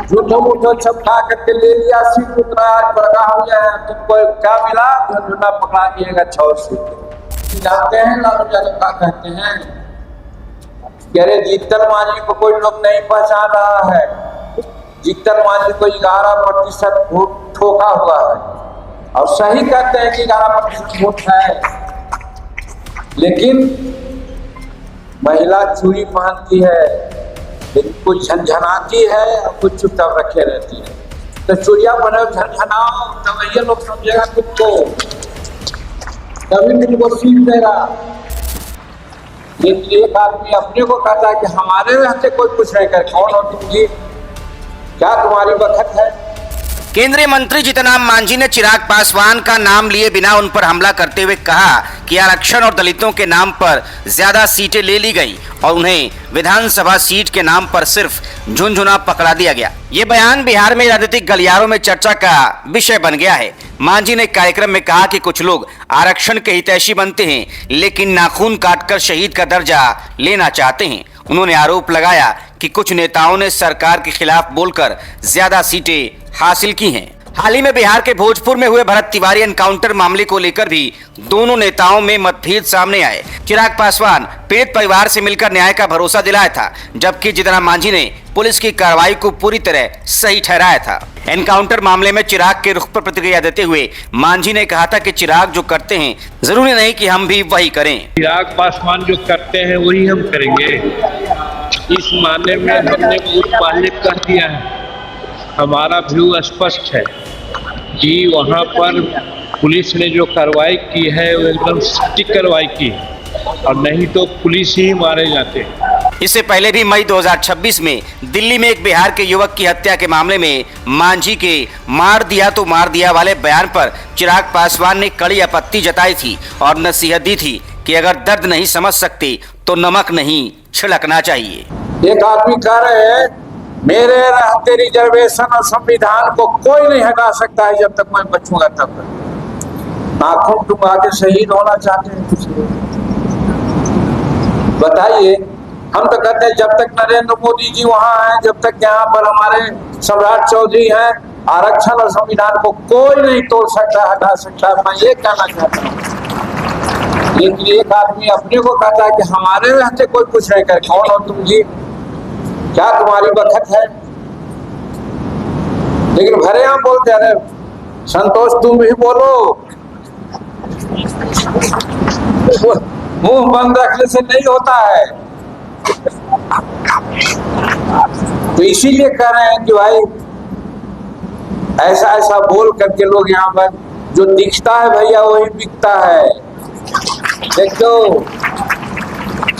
झूठो मूठो सब खा करके ले लिया, सीट उतरा, बड़का हो गया है, तुमको क्या मिला? झुंझुना पकड़ा दिएगा 6 सीट। जानते हैं लालू यादव क्या कहते हैं? कह रहे जीतन मांझी को कोई लोग नहीं पहचान रहा है, जीतन मांझी को 11% वोट ठोका हुआ है। और सही कहते हैं कि 11% वोट है, लेकिन महिला चूड़ी पहनती है, लेकिन कुछ झंझनाती है और कुछ चुपचाप रखे रहती है। तो चूड़िया बने झंझनाओ, तब ये लोग समझेगा तुमको, तभी तुमको सीट देगा। लेकिन एक आदमी अपने को कहता है कि हमारे रहते कोई कुछ नहीं करे। कौन हो तुम जी? क्या तुम्हारी बखत है? केंद्रीय मंत्री जीतनराम मांझी ने चिराग पासवान का नाम लिए बिना उन पर हमला करते हुए कहा कि आरक्षण और दलितों के नाम पर ज्यादा सीटें ले ली गई और उन्हें विधानसभा सीट के नाम पर सिर्फ झुनझुना पकड़ा दिया गया। ये बयान बिहार में राजनीतिक गलियारों में चर्चा का विषय बन गया है। मांझी ने कार्यक्रम में कहा कि कुछ लोग आरक्षण के हितैषी बनते हैं, लेकिन नाखून काटकर शहीद का दर्जा लेना चाहते हैं। उन्होंने आरोप लगाया कि कुछ नेताओं ने सरकार के खिलाफ बोलकर ज्यादा सीटें हासिल की हैं। हाल ही में बिहार के भोजपुर में हुए भरत तिवारी एनकाउंटर मामले को लेकर भी दोनों नेताओं में मतभेद सामने आए। चिराग पासवान पीड़ित परिवार से मिलकर न्याय का भरोसा दिलाया था, जबकि जीतनराम मांझी ने पुलिस की कार्रवाई को पूरी तरह सही ठहराया था। एनकाउंटर मामले में चिराग के रुख पर प्रतिक्रिया देते हुए मांझी ने कहा था कि चिराग जो करते हैं जरूरी नहीं कि हम भी वही करें। चिराग पासवान जो करते हैं वही हम करेंगे, इस मामले में हमने बहुत पहले कह दिया है। हमारा व्यू स्पष्ट है कि वहाँ पर पुलिस ने जो कार्रवाई की है वो एकदम सटीक कार्रवाई की है, और नहीं तो पुलिस ही मारे जाते हैं। इससे पहले भी मई 2026 में दिल्ली में एक बिहार के युवक की हत्या के मामले में मांझी के मार दिया तो मार दिया वाले बयान पर चिराग पासवान ने कड़ी आपत्ति जताई थी और नसीहत दी थी कि अगर दर्द नहीं समझ सकते तो नमक नहीं छिड़कना चाहिए। एक आदमी कह रहे हैं मेरे रहते रिजर्वेशन और संविधान को कोई नहीं हटा सकता है, जब तक मैं बचूंगा तब तक। नाखून टूंगा के शहीद होना चाहते हैं कुछ लोग। बताइए, हम तो कहते हैं जब तक नरेंद्र मोदी जी वहां हैं, जब तक यहाँ पर हमारे सम्राट चौधरी हैं, आरक्षण और संविधान को कोई नहीं तोड़ सकता, हटा सकता। मैं ये कहना चाहता हूँ। लेकिन एक आदमी अपने को कहता है कि हमारे रहते कोई कुछ नहीं करे। कौन हो तुम जी? क्या तुम्हारी बखत है? लेकिन भरे हम बोलते हैं, संतोष तुम भी बोलो। मुंह बंद रखने से नहीं होता है। तो इसीलिए कह रहे हैं कि भाई ऐसा ऐसा बोल करके लोग यहाँ पर जो दिखता है भैया वही बिकता है। देखो,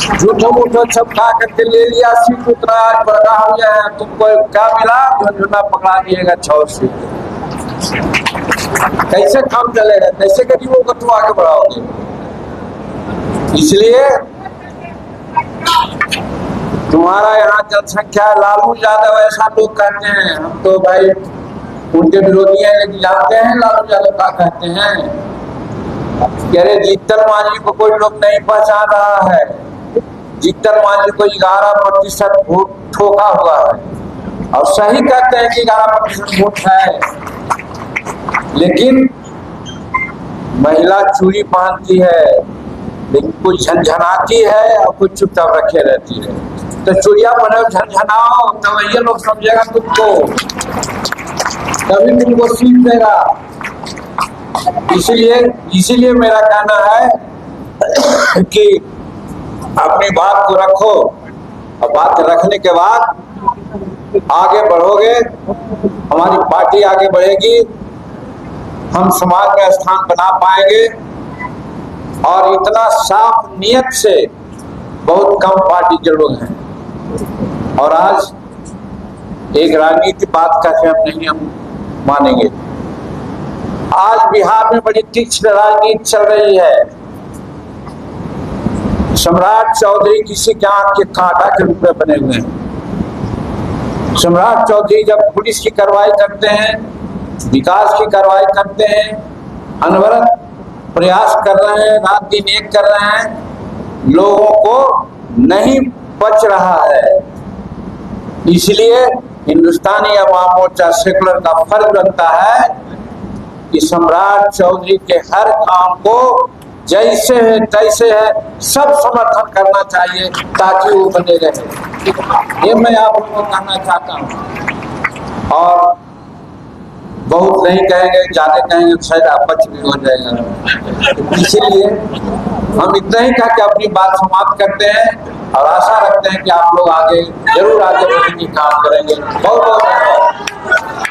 झूठो मूठो सब खा करके ले लिया, सीट उतरा, बड़का हो गया है, तुमको क्या मिला? झुनझुना पकड़ा दिएगा 6 सीट। कैसे काम चलेगा? कैसे गरीबों को तुम आगे बढ़ाओगे? इसलिए तुम्हारा यहाँ जनसंख्या, लालू यादव ऐसा लोग कहते हैं, हम तो भाई उनके विरोधी हैं, लेकिन जानते हैं लालू यादव क्या कहते हैं? कह रहे जीतन मांझी को कोई लोग नहीं पहचान रहा है, जीतन मांझी को 11% वोट ठोका हुआ है। और सही कहते हैं कि 11% वोट है, लेकिन महिला चूड़ी पहनती है, लेकिन कुछ झंझनाती है और कुछ चुपचाप रखे रहती है। तो चूड़िया बने झंझनाओ, तब ये लोग समझेगा तुमको, तभी तुमको सीट देगा। इसीलिए मेरा कहना है कि अपनी बात को रखो, और बात रखने के बाद आगे बढ़ोगे, हमारी पार्टी आगे बढ़ेगी, हम समाज में स्थान बना पाएंगे। और इतना साफ नियत से बहुत कम पार्टी के लोग हैं। और आज एक राजनीति बात का हम नहीं मानेंगे। आज बिहार में बड़ी तीक्ष्ण राजनीति चल रही है। सम्राट चौधरी किसी के आंख के कांटा के रूप में बने हुए हैं। सम्राट चौधरी जब पुलिस की कार्रवाई करते हैं, विकास की कार्रवाई करते हैं, अनवरत प्रयास कर रहे हैं, रात दिन एक कर रहे हैं, लोगों को नहीं बच रहा है। इसलिए हिंदुस्तानी अवाम मोर्चा सेकुलर का फर्ज बनता है कि सम्राट चौधरी के हर काम को जैसे है तैसे है सब समर्थन करना चाहिए ताकि वो बने रहे। ये मैं आप लोगों को कहना चाहता हूँ। और बहुत नहीं कहेंगे, ज्यादा कहेंगे शायद अपच भी हो जाएगा, इसीलिए हम इतना ही कह के अपनी बात समाप्त करते हैं और आशा रखते हैं कि आप लोग आगे जरूर आगे बढ़ने की काम करेंगे। बहुत बहुत धन्यवाद।